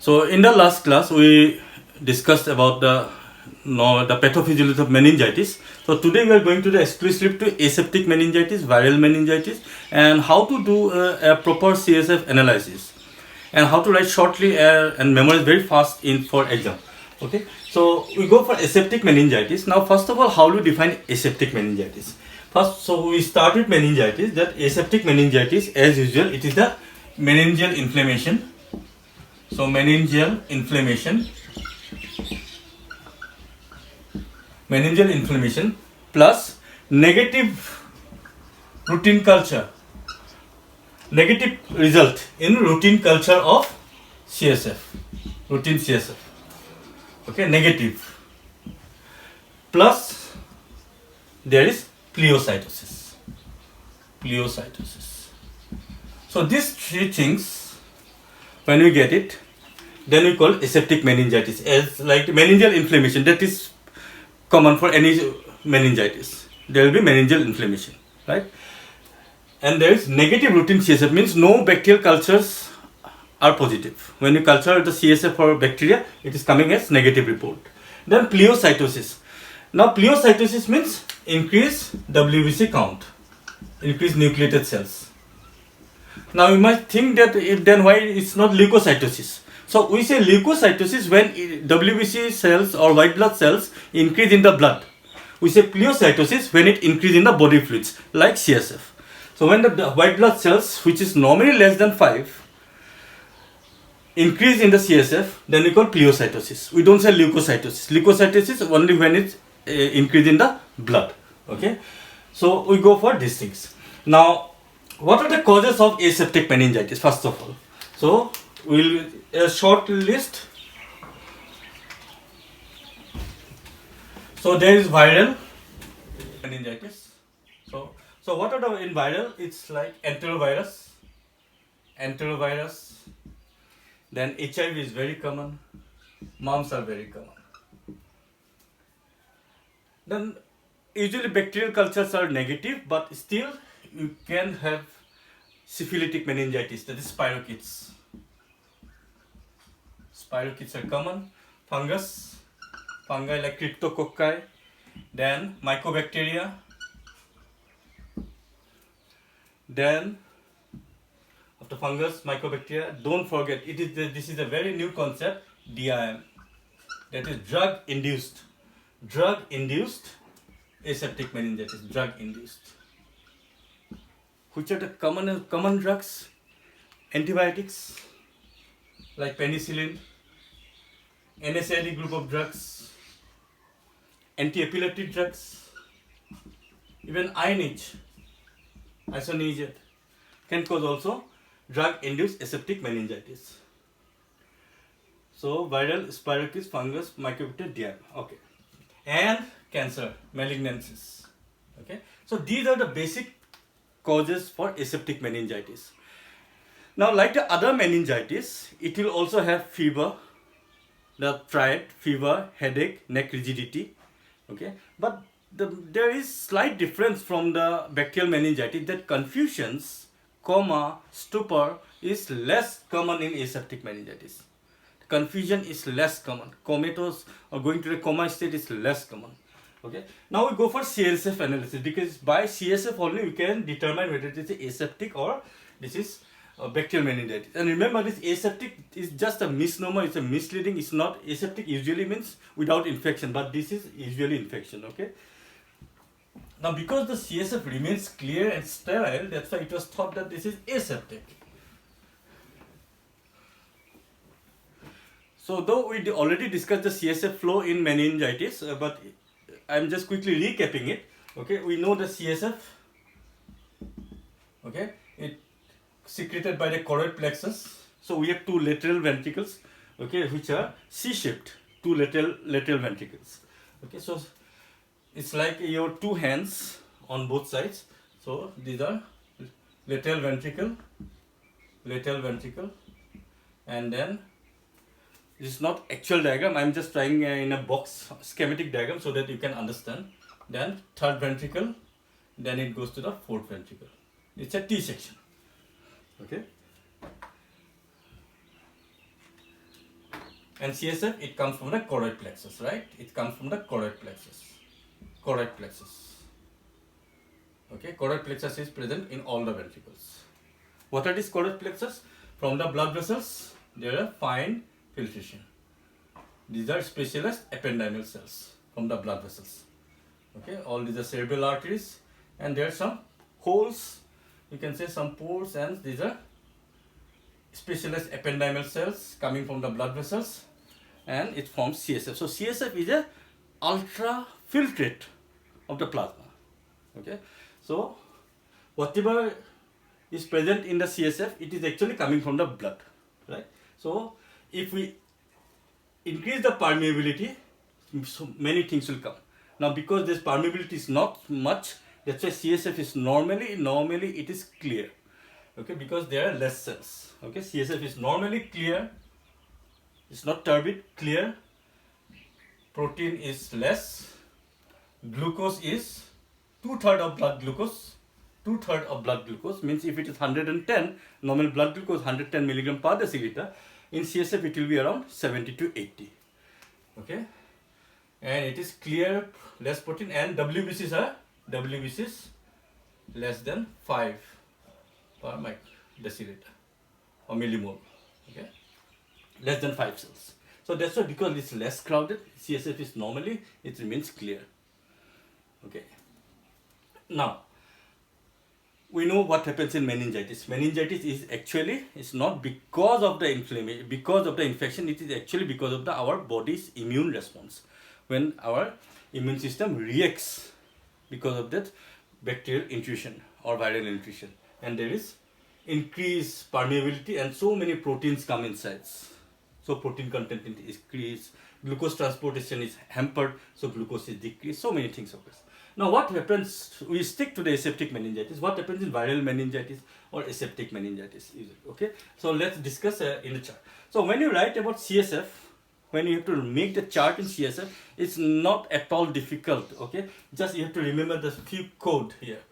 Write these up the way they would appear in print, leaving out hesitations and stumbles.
So in the last class we discussed about the pathophysiology of meningitis. So today we are going to the exclusive to aseptic meningitis, viral meningitis, and how to do a proper CSF analysis, and how to write shortly and memorize very fast in for exam. Okay, so we go for aseptic meningitis. Now first of all, how do you define aseptic meningitis? First, so we start with meningitis. That aseptic meningitis, as usual, it is the meningeal inflammation. So meningeal inflammation plus negative routine culture, negative result in routine culture of CSF, routine CSF. Okay, negative. Plus there is pleocytosis. So these three things, when we get it, then we call aseptic meningitis, as like meningeal inflammation. That is common for any meningitis. There will be meningeal inflammation, right? And there is negative routine CSF, means no bacterial cultures are positive. When you culture the CSF for bacteria, it is coming as negative report. Then pleocytosis. Now pleocytosis means increase WBC count, increase nucleated cells. Now you might think that then why it's not leukocytosis. So we say leukocytosis when WBC cells or white blood cells increase in the blood. We say pleocytosis when it increase in the body fluids like CSF. So when the white blood cells, which is normally less than 5, increase in the CSF, then we call pleocytosis. We don't say leukocytosis. Leukocytosis only when it's increase in the blood. Okay, so we go for these things. Now, what are the causes of aseptic meningitis? First of all, so we'll a short list. So there is viral meningitis. So what are the in viral? It's like enterovirus. Then HIV is very common. Mumps are very common. Then usually bacterial cultures are negative, but still you can have syphilitic meningitis, that is spirochetes. Spirochetes are common. Fungi like cryptococci, then mycobacteria, then after fungus, mycobacteria, don't forget this is a very new concept, DIM, that is drug induced aseptic meningitis, drug induced. Which are the common drugs? Antibiotics like penicillin, NSAID group of drugs, anti-epileptic drugs, even isoniazid can cause also drug-induced aseptic meningitis. So viral, spirochetes, fungus, mycobacteria, DIM. Okay, and cancer, malignancies. Okay, so these are the basic causes for aseptic meningitis. Now, like the other meningitis, it will also have fever, the triad, fever, headache, neck rigidity. Okay, but there is slight difference from the bacterial meningitis, that confusions, coma, stupor is less common in aseptic meningitis. Confusion is less common. Comatose or going to the coma state is less common. Okay. Now we go for CSF analysis, because by CSF only we can determine whether it is aseptic or this is bacterial meningitis. And remember, this aseptic is just a misnomer. It's a misleading. It's not aseptic. Usually means without infection, but this is usually infection. Okay. Now, because the CSF remains clear and sterile, that's why it was thought that this is aseptic. So, though we already discussed the CSF flow in meningitis, but I'm just quickly recapping it. Okay, we know the CSF. Okay, it secreted by the choroid plexus. So we have two lateral ventricles. Okay, which are C-shaped, two lateral ventricles. Okay, so it's like your two hands on both sides. So these are lateral ventricle, and then this is not actual diagram. I'm just trying in a box schematic diagram so that you can understand. Then third ventricle, then it goes to the fourth ventricle. It's a T section. Okay. And CSF, it comes from the choroid plexus, right? It comes from the choroid plexus. Choroid plexus. Okay, choroid plexus is present in all the ventricles. What are these choroid plexus? From the blood vessels, there are fine filtration. These are specialized ependymal cells from the blood vessels. Okay, all these are cerebral arteries, and there are some holes, you can say some pores, and these are specialized ependymal cells coming from the blood vessels, and it forms CSF. So CSF is a ultrafiltrate of the plasma. Okay, so whatever is present in the CSF, it is actually coming from the blood, right? So if we increase the permeability, so many things will come. Now because this permeability is not much, that's why CSF is normally it is clear. Okay, because there are less cells. Okay, CSF is normally clear, it's not turbid, clear. Protein is less, glucose is 2/3 of blood glucose. 2/3 of blood glucose means if it is 110, normal blood glucose 110 milligram per deciliter, in CSF it will be around 70 to 80. Okay, and it is clear, less protein, and WBCs less than 5 per deciliter or millimole. Okay, less than 5 cells. So that's why, because it's less crowded, CSF is normally, it remains clear. Okay, now we know what happens in meningitis. Meningitis is actually, it's not because of the inflammation, because of the infection, it is actually because of our body's immune response. When our immune system reacts because of that bacterial intrusion or viral intrusion, and there is increased permeability, and so many proteins come inside. So protein content is increased, glucose transportation is hampered, so glucose is decreased, so many things occur. Now what happens, we stick to the aseptic meningitis, what happens in viral meningitis or aseptic meningitis? Okay, so let's discuss in the chart. So when you write about CSF, when you have to make the chart in CSF, it's not at all difficult. Okay, just you have to remember the few code here.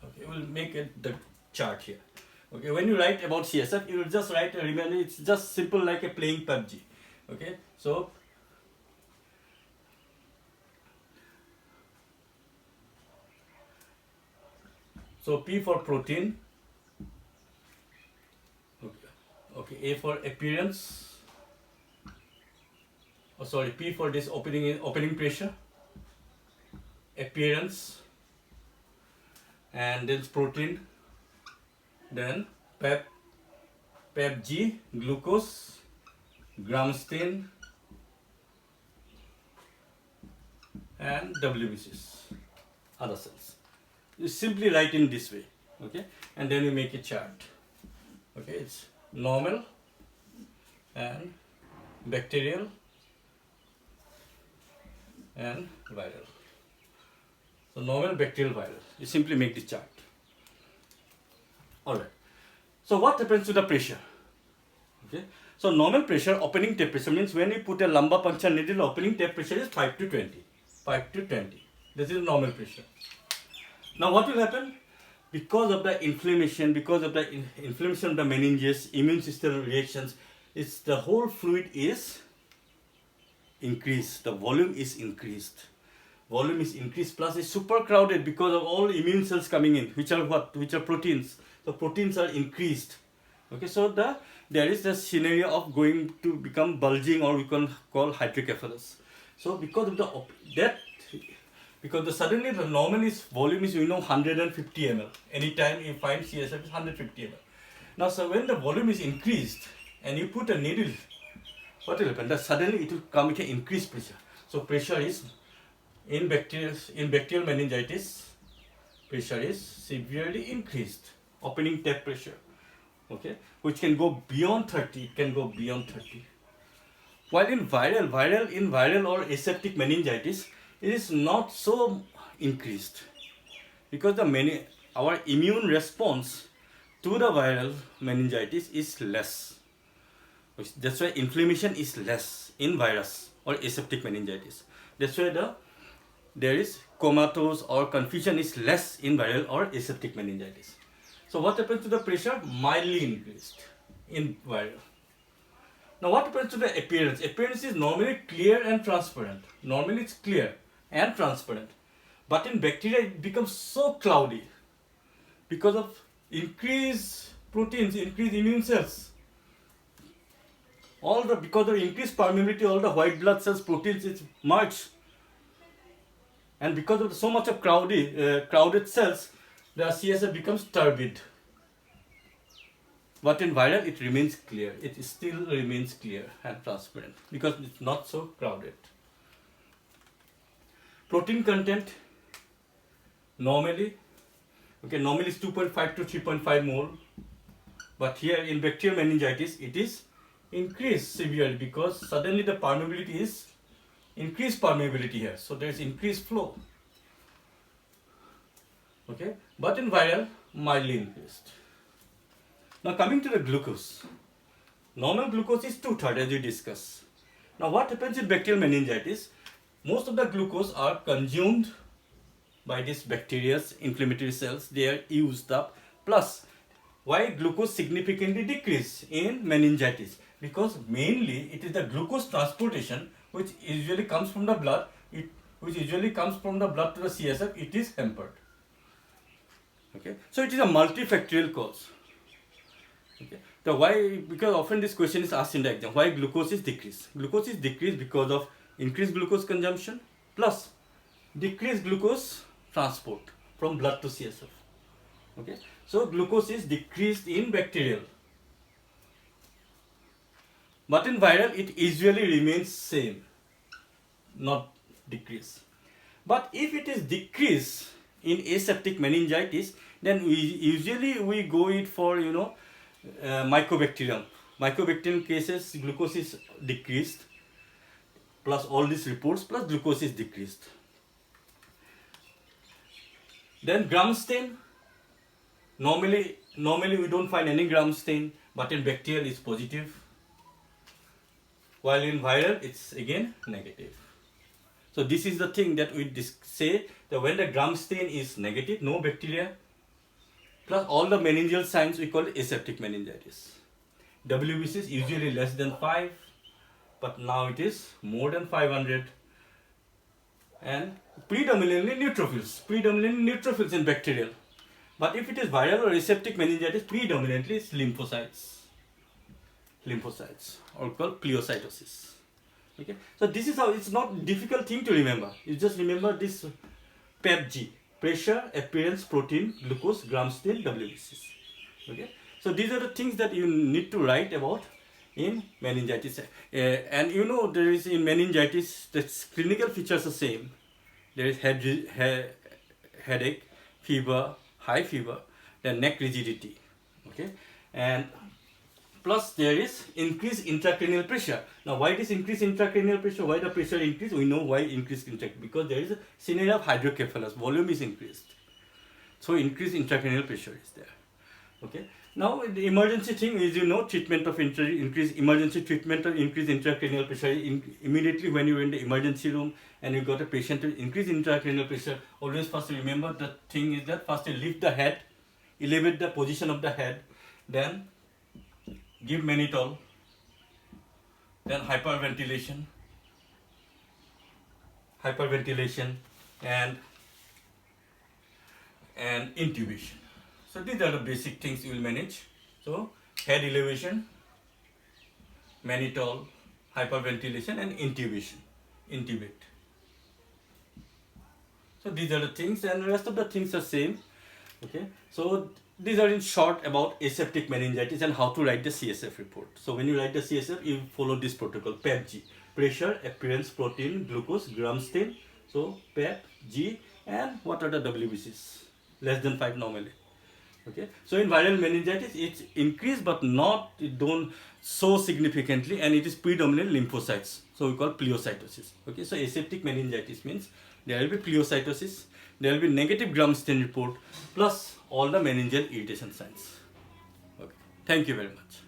Okay, we'll make the chart here. Okay, when you write about CSF, you will just write, remember, it's just simple like a playing PUBG. Okay, so P for protein, okay, A for appearance, P for this opening pressure, appearance, and then protein, then PEP-G, glucose, Gram-stain, and WBCs, other cells. You simply write in this way, okay, and then you make a chart. Okay, it's normal and bacterial and viral. So normal, bacterial, viral. You simply make the chart. Alright. So what happens to the pressure? Okay. So normal pressure, opening tape pressure, means when you put a lumbar puncture needle, opening tape pressure is 5 to 20. 5 to 20. This is normal pressure. Now what will happen? Because of the inflammation, because of the inflammation of the meninges, immune system reactions, it's the whole fluid is increased. The volume is increased. Volume is increased, plus it's super crowded because of all immune cells coming in, which are what? Which are proteins. So proteins are increased. Okay, so there is the scenario of going to become bulging, or we can call hydrocephalus. So because of suddenly the normal volume is 150 ml. Anytime you find CSF is 150 ml. Now so when the volume is increased and you put a needle, what will happen? That suddenly it will come with an increased pressure. So pressure is in bacterial meningitis, pressure is severely increased. Opening tape pressure, okay, which can go beyond 30. It can go beyond 30. While in viral or aseptic meningitis, it is not so increased, because our immune response to the viral meningitis is less. That's why inflammation is less in virus or aseptic meningitis. That's why there is comatose or confusion is less in viral or aseptic meningitis. So what happens to the pressure? Mildly increased in viral. Now what happens to the appearance? Appearance is normally clear and transparent. Normally it's clear and transparent. But in bacteria it becomes so cloudy because of increased proteins, increased immune cells. Because of increased permeability, all the white blood cells, proteins is merged. And because of so much of crowded cells, the CSF becomes turbid. But in viral, it remains clear. It still remains clear and transparent because it's not so crowded. Protein content normally is 2.5 to 3.5 mole. But here in bacterial meningitis, it is increased severely because suddenly the permeability is increased permeability here. So there is increased flow. Okay, but in viral, mildly increased. Now coming to the glucose. Normal glucose is 2/3 as we discussed. Now what happens in bacterial meningitis? Most of the glucose are consumed by these bacteria's inflammatory cells. They are used up. Plus, why glucose significantly decrease in meningitis? Because mainly it is the glucose transportation which usually comes from the blood. Which usually comes from the blood to the CSF. It is hampered. Okay, so it is a multifactorial cause. Okay, so why? Because often this question is asked in the exam. Why glucose is decreased? Glucose is decreased because of increased glucose consumption plus decreased glucose transport from blood to CSF. Okay, so glucose is decreased in bacterial, but in viral it usually remains same, not decrease. But if it is decreased in aseptic meningitis, then we go it for mycobacterium. Mycobacterium cases glucose is decreased, plus all these reports plus glucose is decreased. Then gram stain. Normally we don't find any gram stain, but in bacterial it's positive, while in viral it's again negative. So this is the thing that we say that when the gram stain is negative, no bacteria, plus all the meningeal signs, we call it aseptic meningitis. WBC is usually less than 5, but now it is more than 500. And predominantly neutrophils in bacterial. But if it is viral or aseptic meningitis, predominantly it's lymphocytes, or called pleocytosis. Okay, so this is how, it's not difficult thing to remember. You just remember this PEPG: pressure, appearance, protein, glucose, gram stain, WBCs. Okay, so these are the things that you need to write about in meningitis. And there is in meningitis the clinical features are same. There is headache, fever, high fever, then neck rigidity. Okay, and plus there is increased intracranial pressure. Now why this increased intracranial pressure? Why the pressure increase? We know why increased because there is a scenario of hydrocephalus, volume is increased. So increased intracranial pressure is there. Okay. Now the emergency thing is treatment of emergency treatment of increased intracranial pressure. Immediately when you are in the emergency room and you got a patient with increased intracranial pressure, always first remember the thing is that first you lift the head, elevate the position of the head, then give mannitol, then hyperventilation and intubation. So these are the basic things you will manage. So head elevation, mannitol, hyperventilation and intubate. So these are the things, and the rest of the things are same. Okay, so these are in short about aseptic meningitis and how to write the CSF report. So when you write the CSF, you follow this protocol: PEPG, pressure, appearance, protein, glucose, gram stain. So PEP, G, and what are the WBCs? Less than 5 normally. Okay, so in viral meningitis it's increased but don't so significantly, and it is predominantly lymphocytes, so we call pleocytosis. Okay, so aseptic meningitis means there will be pleocytosis, there will be negative gram stain report, plus all the meningeal irritation signs. Okay, thank you very much.